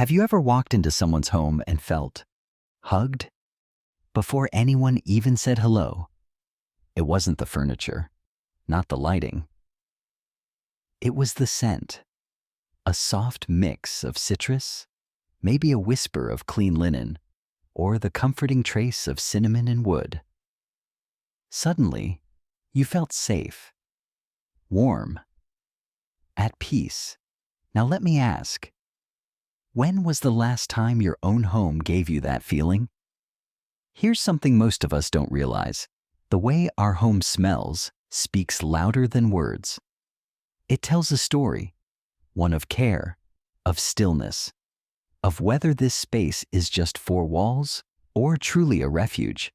Have you ever walked into someone's home and felt hugged before anyone even said hello? It wasn't the furniture, not the lighting. It was the scent, a soft mix of citrus, maybe a whisper of clean linen, or the comforting trace of cinnamon and wood. Suddenly, you felt safe, warm, at peace. Now let me ask, when was the last time your own home gave you that feeling? Here's something most of us don't realize. The way our home smells speaks louder than words. It tells a story, one of care, of stillness, of whether this space is just four walls or truly a refuge.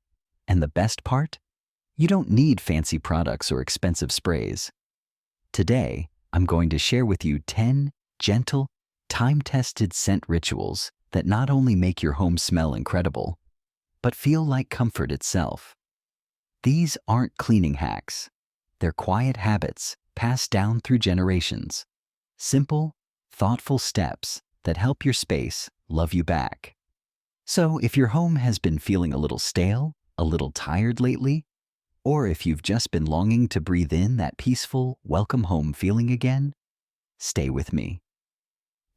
And the best part? You don't need fancy products or expensive sprays. Today, I'm going to share with you 10 gentle, time-tested scent rituals that not only make your home smell incredible, but feel like comfort itself. These aren't cleaning hacks. They're quiet habits passed down through generations. Simple, thoughtful steps that help your space love you back. So if your home has been feeling a little stale, a little tired lately, or if you've just been longing to breathe in that peaceful, welcome home feeling again, stay with me.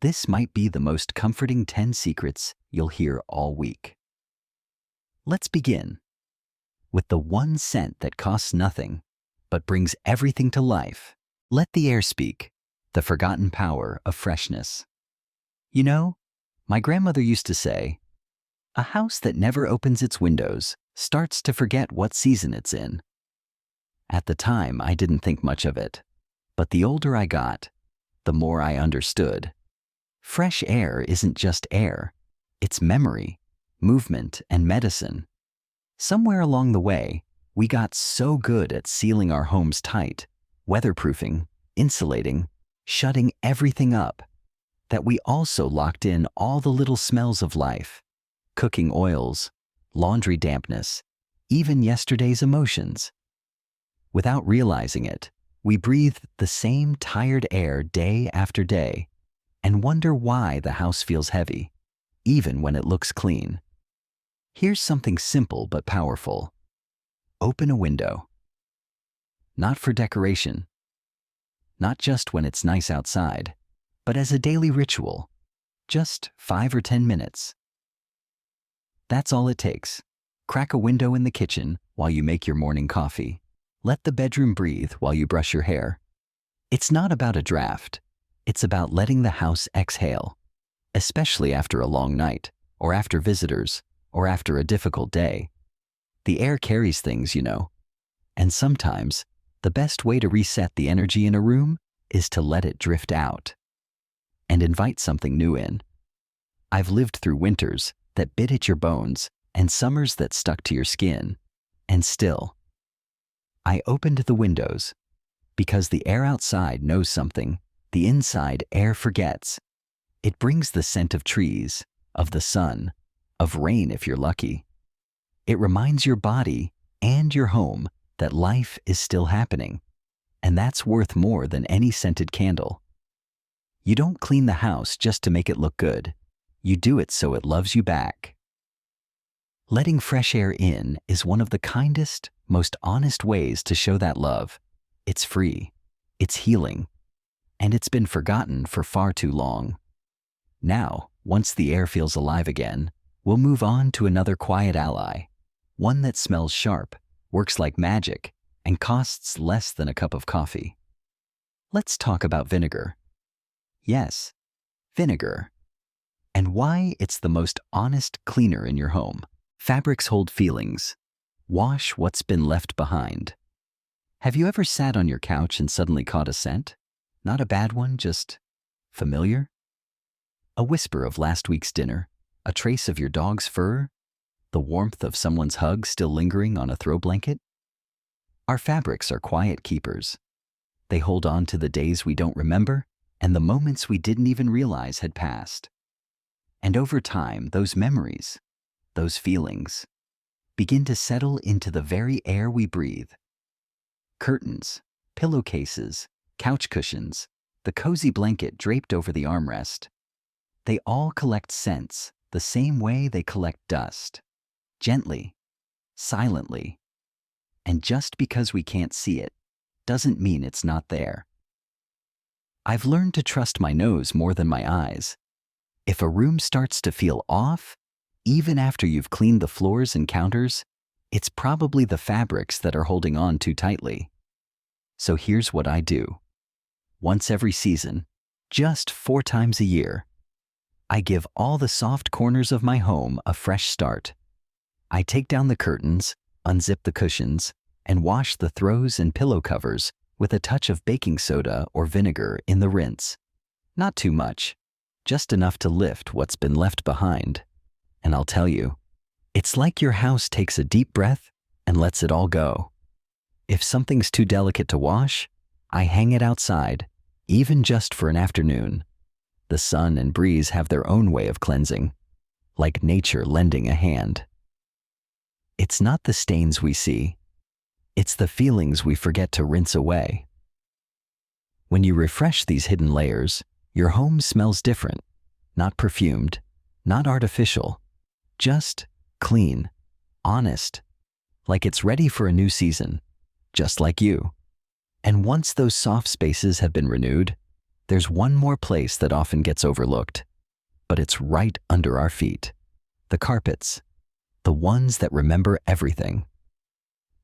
This might be the most comforting 10 secrets you'll hear all week. Let's begin with the one scent that costs nothing, but brings everything to life. Let the air speak, the forgotten power of freshness. You know, my grandmother used to say, a house that never opens its windows starts to forget what season it's in. At the time, I didn't think much of it, but the older I got, the more I understood. Fresh air isn't just air, it's memory, movement, and medicine. Somewhere along the way, we got so good at sealing our homes tight, weatherproofing, insulating, shutting everything up, that we also locked in all the little smells of life, cooking oils, laundry dampness, even yesterday's emotions. Without realizing it, we breathe the same tired air day after day and wonder why the house feels heavy, even when it looks clean. Here's something simple but powerful. Open a window. Not for decoration, not just when it's nice outside, but as a daily ritual, just 5 or 10 minutes. That's all it takes. Crack a window in the kitchen while you make your morning coffee. Let the bedroom breathe while you brush your hair. It's not about a draft. It's about letting the house exhale, especially after a long night, or after visitors, or after a difficult day. The air carries things, you know. And sometimes, the best way to reset the energy in a room is to let it drift out and invite something new in. I've lived through winters that bit at your bones and summers that stuck to your skin, and still, I opened the windows because the air outside knows something the inside air forgets. It brings the scent of trees, of the sun, of rain if you're lucky. It reminds your body and your home that life is still happening, and that's worth more than any scented candle. You don't clean the house just to make it look good. You do it so it loves you back. Letting fresh air in is one of the kindest, most honest ways to show that love. It's free, it's healing, and it's been forgotten for far too long. Now, once the air feels alive again, we'll move on to another quiet ally, one that smells sharp, works like magic, and costs less than a cup of coffee. Let's talk about vinegar. Yes, vinegar. And why it's the most honest cleaner in your home. Fabrics hold feelings. Wash what's been left behind. Have you ever sat on your couch and suddenly caught a scent? Not a bad one, just familiar? A whisper of last week's dinner, a trace of your dog's fur, the warmth of someone's hug still lingering on a throw blanket? Our fabrics are quiet keepers. They hold on to the days we don't remember and the moments we didn't even realize had passed. And over time, those memories, those feelings, begin to settle into the very air we breathe. Curtains, pillowcases, couch cushions, the cozy blanket draped over the armrest. They all collect scents the same way they collect dust. Gently, silently. And just because we can't see it doesn't mean it's not there. I've learned to trust my nose more than my eyes. If a room starts to feel off, even after you've cleaned the floors and counters, it's probably the fabrics that are holding on too tightly. So here's what I do. Once every season, just 4 times a year, I give all the soft corners of my home a fresh start. I take down the curtains, unzip the cushions, and wash the throws and pillow covers with a touch of baking soda or vinegar in the rinse. Not too much, just enough to lift what's been left behind. And I'll tell you, it's like your house takes a deep breath and lets it all go. If something's too delicate to wash, I hang it outside, even just for an afternoon. The sun and breeze have their own way of cleansing, like nature lending a hand. It's not the stains we see, it's the feelings we forget to rinse away. When you refresh these hidden layers, your home smells different, not perfumed, not artificial, just clean, honest, like it's ready for a new season, just like you. And once those soft spaces have been renewed, there's one more place that often gets overlooked, but it's right under our feet. The carpets, the ones that remember everything.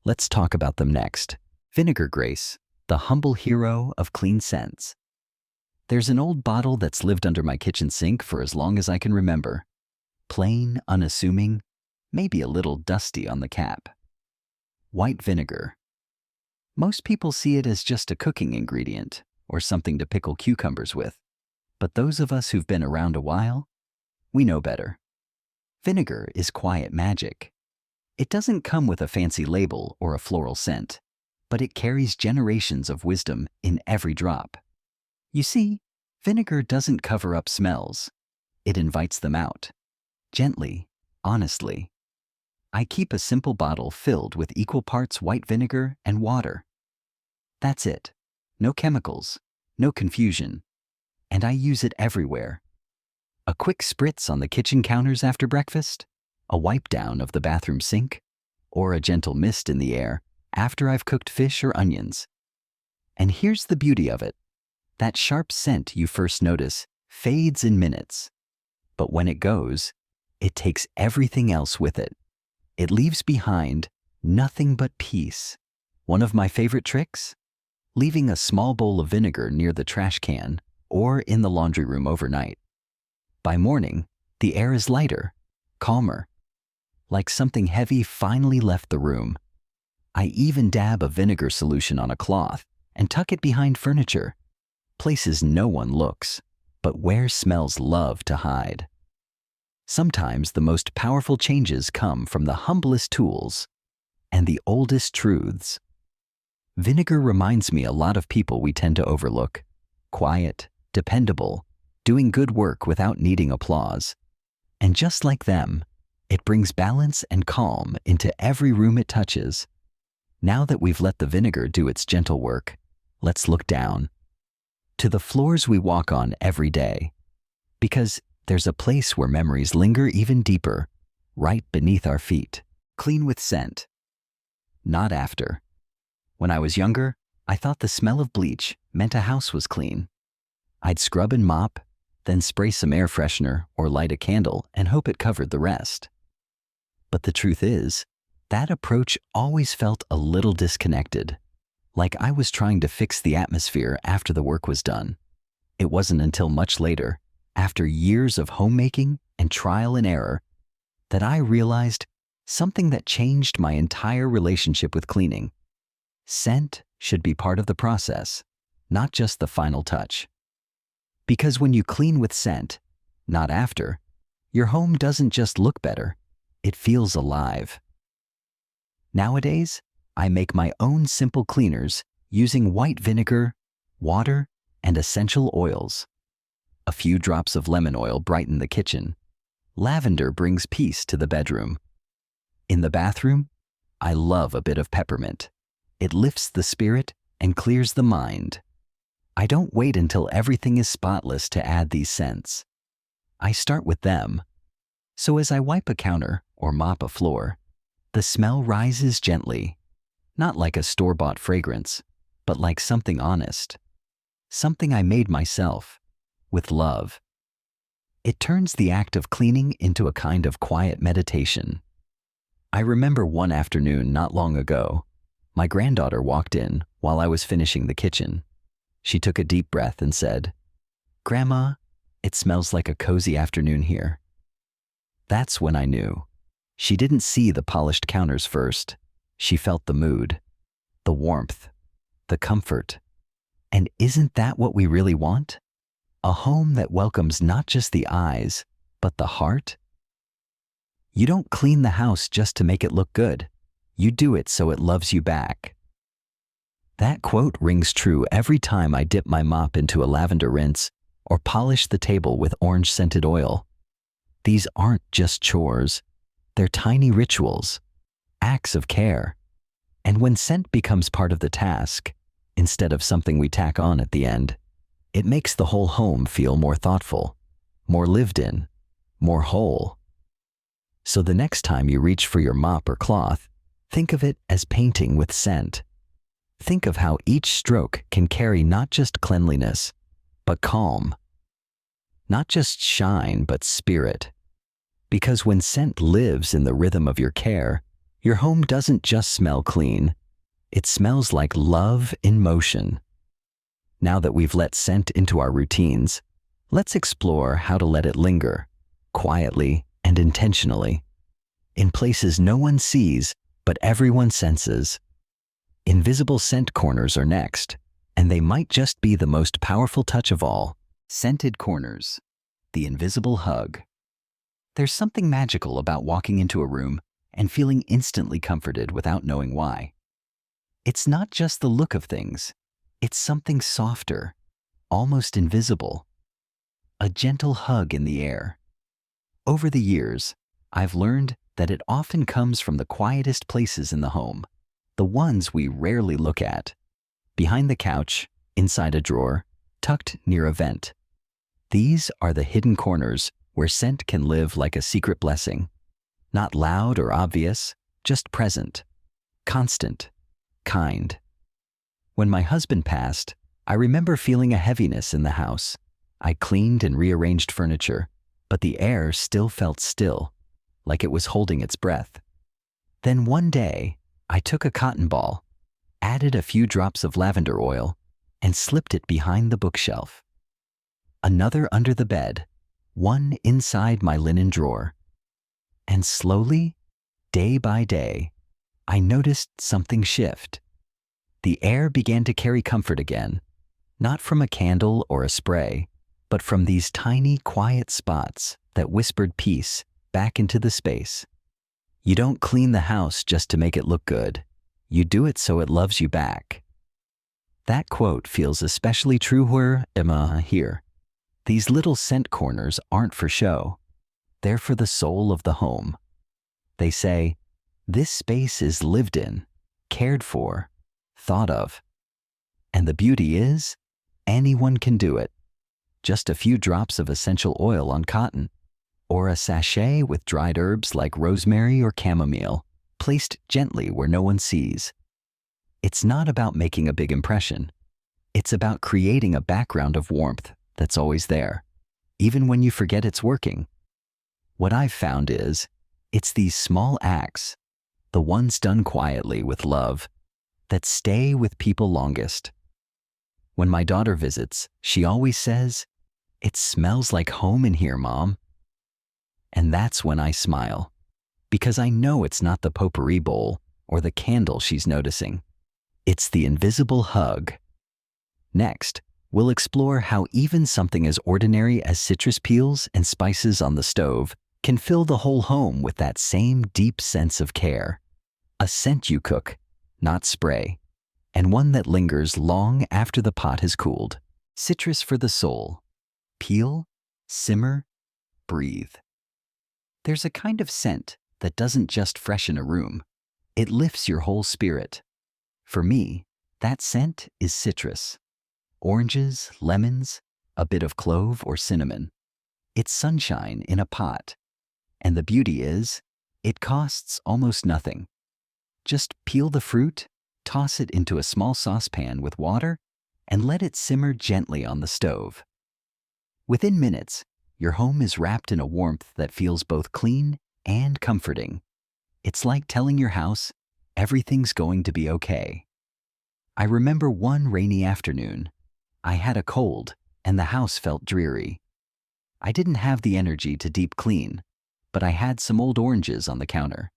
Let's talk about them next. Vinegar Grace, the humble hero of clean scents. There's an old bottle that's lived under my kitchen sink for as long as I can remember. Plain, unassuming, maybe a little dusty on the cap. White vinegar. Most people see it as just a cooking ingredient or something to pickle cucumbers with. But those of us who've been around a while, we know better. Vinegar is quiet magic. It doesn't come with a fancy label or a floral scent, but it carries generations of wisdom in every drop. You see, vinegar doesn't cover up smells. It invites them out. Gently, honestly. I keep a simple bottle filled with equal parts white vinegar and water. That's it. No chemicals, no confusion. And I use it everywhere. A quick spritz on the kitchen counters after breakfast, a wipe down of the bathroom sink, or a gentle mist in the air after I've cooked fish or onions. And here's the beauty of it. That sharp scent you first notice fades in minutes. But when it goes, it takes everything else with it. It leaves behind nothing but peace. One of my favorite tricks? Leaving a small bowl of vinegar near the trash can or in the laundry room overnight. By morning, the air is lighter, calmer, like something heavy finally left the room. I even dab a vinegar solution on a cloth and tuck it behind furniture, places no one looks, but where smells love to hide. Sometimes the most powerful changes come from the humblest tools and the oldest truths. Vinegar reminds me a lot of people we tend to overlook. Quiet, dependable, doing good work without needing applause. And just like them, it brings balance and calm into every room it touches. Now that we've let the vinegar do its gentle work, let's look down to the floors we walk on every day. Because there's a place where memories linger even deeper, right beneath our feet. Clean with scent. Not after. When I was younger, I thought the smell of bleach meant a house was clean. I'd scrub and mop, then spray some air freshener or light a candle and hope it covered the rest. But the truth is, that approach always felt a little disconnected, like I was trying to fix the atmosphere after the work was done. It wasn't until much later, after years of homemaking and trial and error, that I realized something that changed my entire relationship with cleaning. Scent should be part of the process, not just the final touch. Because when you clean with scent, not after, your home doesn't just look better, it feels alive. Nowadays, I make my own simple cleaners using white vinegar, water, and essential oils. A few drops of lemon oil brighten the kitchen. Lavender brings peace to the bedroom. In the bathroom, I love a bit of peppermint. It lifts the spirit and clears the mind. I don't wait until everything is spotless to add these scents. I start with them. So as I wipe a counter or mop a floor, the smell rises gently, not like a store-bought fragrance, but like something honest, something I made myself, with love. It turns the act of cleaning into a kind of quiet meditation. I remember one afternoon not long ago, my granddaughter walked in while I was finishing the kitchen. She took a deep breath and said, "Grandma, it smells like a cozy afternoon here." That's when I knew. She didn't see the polished counters first. She felt the mood, the warmth, the comfort. And isn't that what we really want? A home that welcomes not just the eyes, but the heart? You don't clean the house just to make it look good. You do it so it loves you back. That quote rings true every time I dip my mop into a lavender rinse or polish the table with orange-scented oil. These aren't just chores. They're tiny rituals, acts of care. And when scent becomes part of the task, instead of something we tack on at the end, it makes the whole home feel more thoughtful, more lived in, more whole. So the next time you reach for your mop or cloth, think of it as painting with scent. Think of how each stroke can carry not just cleanliness, but calm. Not just shine, but spirit. Because when scent lives in the rhythm of your care, your home doesn't just smell clean. It smells like love in motion. Now that we've let scent into our routines, let's explore how to let it linger, quietly and intentionally, in places no one sees but everyone senses. Invisible scent corners are next, and they might just be the most powerful touch of all. Scented corners, the invisible hug. There's something magical about walking into a room and feeling instantly comforted without knowing why. It's not just the look of things, it's something softer, almost invisible. A gentle hug in the air. Over the years, I've learned that it often comes from the quietest places in the home, the ones we rarely look at. Behind the couch, inside a drawer, tucked near a vent. These are the hidden corners where scent can live like a secret blessing. Not loud or obvious, just present, constant, kind. When my husband passed, I remember feeling a heaviness in the house. I cleaned and rearranged furniture, but the air still felt still, like it was holding its breath. Then one day, I took a cotton ball, added a few drops of lavender oil, and slipped it behind the bookshelf. Another under the bed, one inside my linen drawer. And slowly, day by day, I noticed something shift. The air began to carry comfort again, not from a candle or a spray, but from these tiny, quiet spots that whispered peace back into the space. You don't clean the house just to make it look good. You do it so it loves you back. That quote feels especially true where Emma here. These little scent corners aren't for show. They're for the soul of the home. They say, this space is lived in, cared for, thought of. And the beauty is, anyone can do it. Just a few drops of essential oil on cotton, or a sachet with dried herbs like rosemary or chamomile, placed gently where no one sees. It's not about making a big impression. It's about creating a background of warmth that's always there, even when you forget it's working. What I've found is, it's these small acts, the ones done quietly with love, that stay with people longest. When my daughter visits, she always says, "It smells like home in here, Mom." And that's when I smile, because I know it's not the potpourri bowl or the candle she's noticing. It's the invisible hug. Next, we'll explore how even something as ordinary as citrus peels and spices on the stove can fill the whole home with that same deep sense of care. A scent you cook, not spray, and one that lingers long after the pot has cooled. Citrus for the soul. Peel, simmer, breathe. There's a kind of scent that doesn't just freshen a room. It lifts your whole spirit. For me, that scent is citrus. Oranges, lemons, a bit of clove or cinnamon. It's sunshine in a pot. And the beauty is, it costs almost nothing. Just peel the fruit, toss it into a small saucepan with water, and let it simmer gently on the stove. Within minutes, your home is wrapped in a warmth that feels both clean and comforting. It's like telling your house, everything's going to be okay. I remember one rainy afternoon. I had a cold, and the house felt dreary. I didn't have the energy to deep clean, but I had some old oranges on the counter.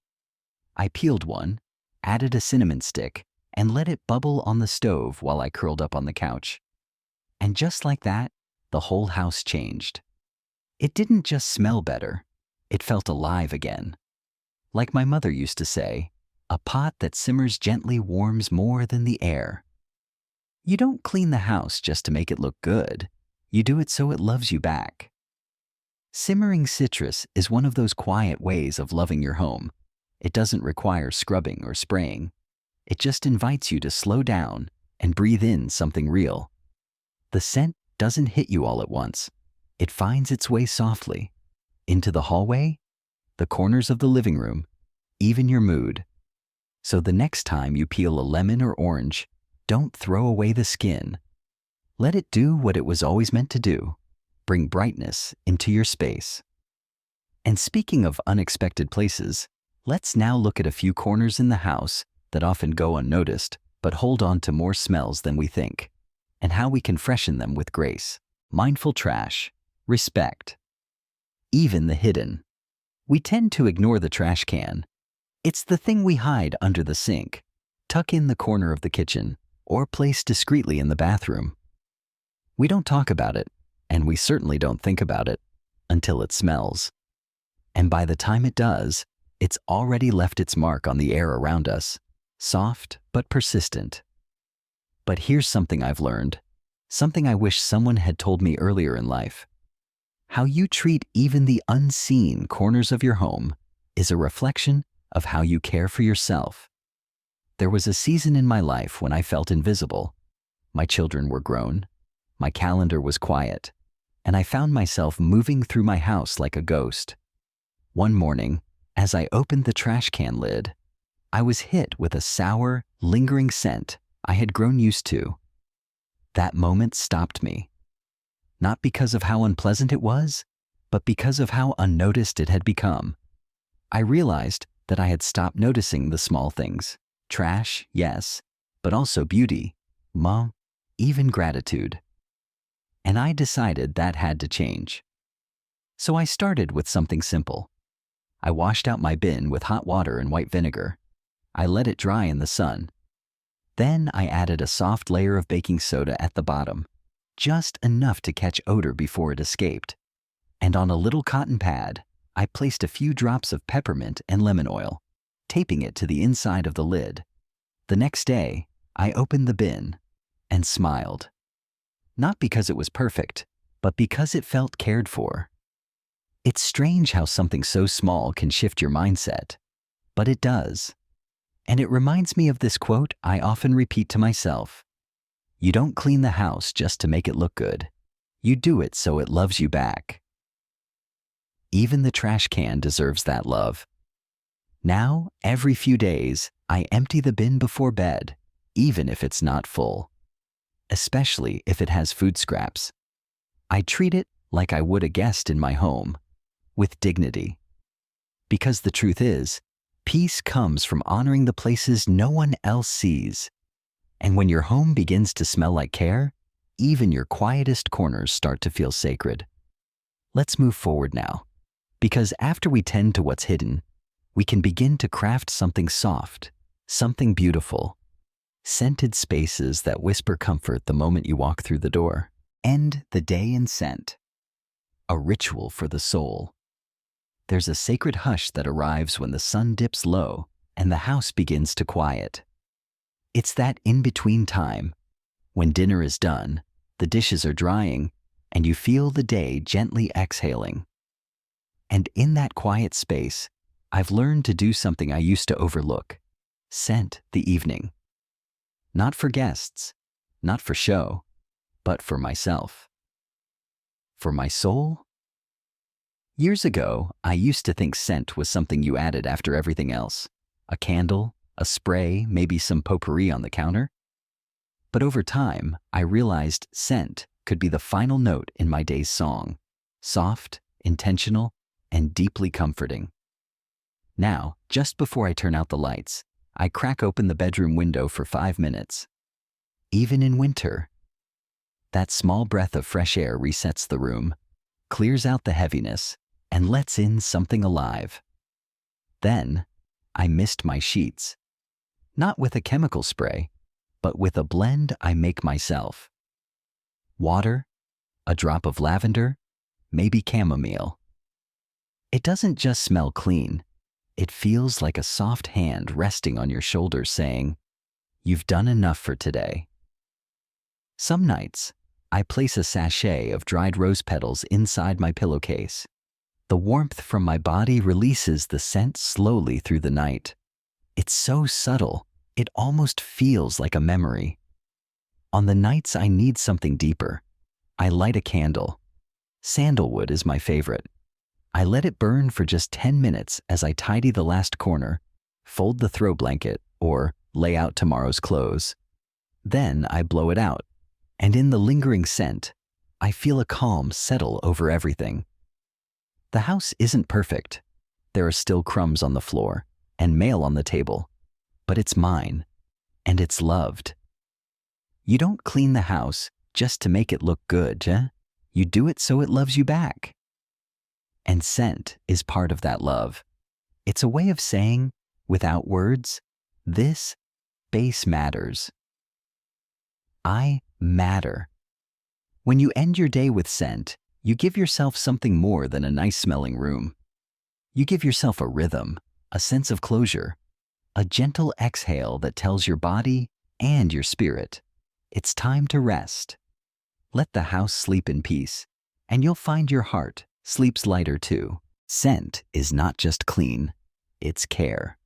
I peeled one, added a cinnamon stick, and let it bubble on the stove while I curled up on the couch. And just like that, the whole house changed. It didn't just smell better, it felt alive again. Like my mother used to say, a pot that simmers gently warms more than the air. You don't clean the house just to make it look good. You do it so it loves you back. Simmering citrus is one of those quiet ways of loving your home. It doesn't require scrubbing or spraying. It just invites you to slow down and breathe in something real. The scent doesn't hit you all at once. It finds its way softly into the hallway, the corners of the living room, even your mood. So the next time you peel a lemon or orange, don't throw away the skin. Let it do what it was always meant to do, bring brightness into your space. And speaking of unexpected places, let's now look at a few corners in the house that often go unnoticed but hold on to more smells than we think, and how we can freshen them with grace. Mindful trash, respect. Even the hidden. We tend to ignore the trash can. It's the thing we hide under the sink, tuck in the corner of the kitchen, or place discreetly in the bathroom. We don't talk about it, and we certainly don't think about it until it smells. And by the time it does, it's already left its mark on the air around us, soft but persistent. But here's something I've learned, something I wish someone had told me earlier in life. How you treat even the unseen corners of your home is a reflection of how you care for yourself. There was a season in my life when I felt invisible. My children were grown, my calendar was quiet, and I found myself moving through my house like a ghost. One morning, as I opened the trash can lid, I was hit with a sour, lingering scent I had grown used to. That moment stopped me. Not because of how unpleasant it was, but because of how unnoticed it had become. I realized that I had stopped noticing the small things. Trash, yes, but also beauty, even gratitude. And I decided that had to change. So I started with something simple. I washed out my bin with hot water and white vinegar. I let it dry in the sun. Then I added a soft layer of baking soda at the bottom, just enough to catch odor before it escaped. And on a little cotton pad, I placed a few drops of peppermint and lemon oil, taping it to the inside of the lid. The next day, I opened the bin and smiled. Not because it was perfect, but because it felt cared for. It's strange how something so small can shift your mindset, but it does. And it reminds me of this quote I often repeat to myself. You don't clean the house just to make it look good. You do it so it loves you back. Even the trash can deserves that love. Now, every few days, I empty the bin before bed, even if it's not full. Especially if it has food scraps. I treat it like I would a guest in my home, with dignity. Because the truth is, peace comes from honoring the places no one else sees. And when your home begins to smell like care, even your quietest corners start to feel sacred. Let's move forward now, because after we tend to what's hidden, we can begin to craft something soft, something beautiful. Scented spaces that whisper comfort the moment you walk through the door. End the day in scent. A ritual for the soul. There's a sacred hush that arrives when the sun dips low and the house begins to quiet. It's that in-between time, when dinner is done, the dishes are drying, and you feel the day gently exhaling. And in that quiet space, I've learned to do something I used to overlook. Scent the evening. Not for guests, not for show, but for myself. For my soul, Years ago, I used to think scent was something you added after everything else. A candle, a spray, maybe some potpourri on the counter. But over time, I realized scent could be the final note in my day's song. Soft, intentional, and deeply comforting. Now, just before I turn out the lights, I crack open the bedroom window for 5 minutes. Even in winter, that small breath of fresh air resets the room, clears out the heaviness, and lets in something alive. Then, I mist my sheets. Not with a chemical spray, but with a blend I make myself. Water, a drop of lavender, maybe chamomile. It doesn't just smell clean. It feels like a soft hand resting on your shoulders saying, "You've done enough for today." Some nights, I place a sachet of dried rose petals inside my pillowcase. The warmth from my body releases the scent slowly through the night. It's so subtle, it almost feels like a memory. On the nights I need something deeper, I light a candle. Sandalwood is my favorite. I let it burn for just 10 minutes as I tidy the last corner, fold the throw blanket, or lay out tomorrow's clothes. Then I blow it out, and in the lingering scent, I feel a calm settle over everything. The house isn't perfect. There are still crumbs on the floor and mail on the table, but it's mine, and it's loved. You don't clean the house just to make it look good, eh? You do it so it loves you back. And scent is part of that love. It's a way of saying, without words, this space matters. I matter. When you end your day with scent, you give yourself something more than a nice-smelling room. You give yourself a rhythm, a sense of closure, a gentle exhale that tells your body and your spirit, it's time to rest. Let the house sleep in peace, and you'll find your heart sleeps lighter too. Scent is not just clean, it's care.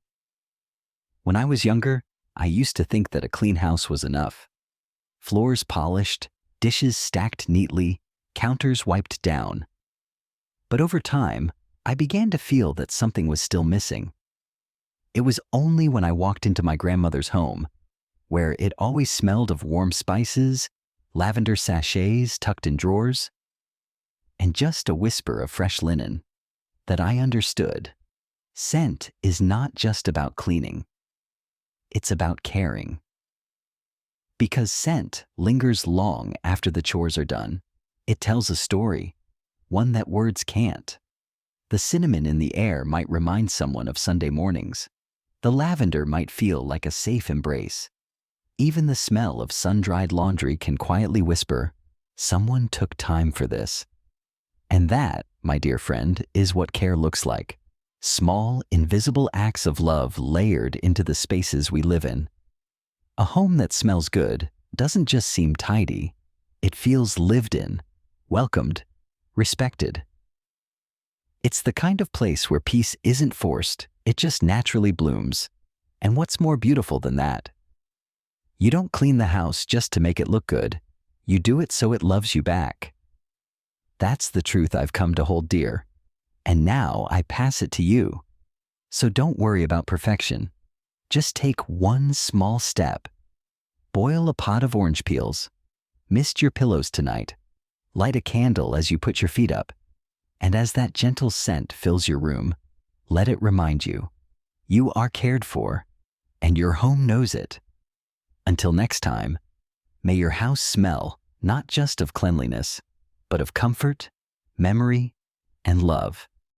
When I was younger, I used to think that a clean house was enough. Floors polished, dishes stacked neatly, counters wiped down. But over time, I began to feel that something was still missing. It was only when I walked into my grandmother's home, where it always smelled of warm spices, lavender sachets tucked in drawers, and just a whisper of fresh linen, that I understood. Scent is not just about cleaning. It's about caring. Because scent lingers long after the chores are done. It tells a story, one that words can't. The cinnamon in the air might remind someone of Sunday mornings. The lavender might feel like a safe embrace. Even the smell of sun-dried laundry can quietly whisper, someone took time for this. And that, my dear friend, is what care looks like. Small, invisible acts of love layered into the spaces we live in. A home that smells good doesn't just seem tidy, it feels lived in, welcomed, respected. It's the kind of place where peace isn't forced, it just naturally blooms. And what's more beautiful than that? You don't clean the house just to make it look good, you do it so it loves you back. That's the truth I've come to hold dear, and now I pass it to you. So don't worry about perfection. Just take one small step. Boil a pot of orange peels. Mist your pillows tonight. Light a candle as you put your feet up. And as that gentle scent fills your room, let it remind you, you are cared for, and your home knows it. Until next time, may your house smell not just of cleanliness, but of comfort, memory, and love.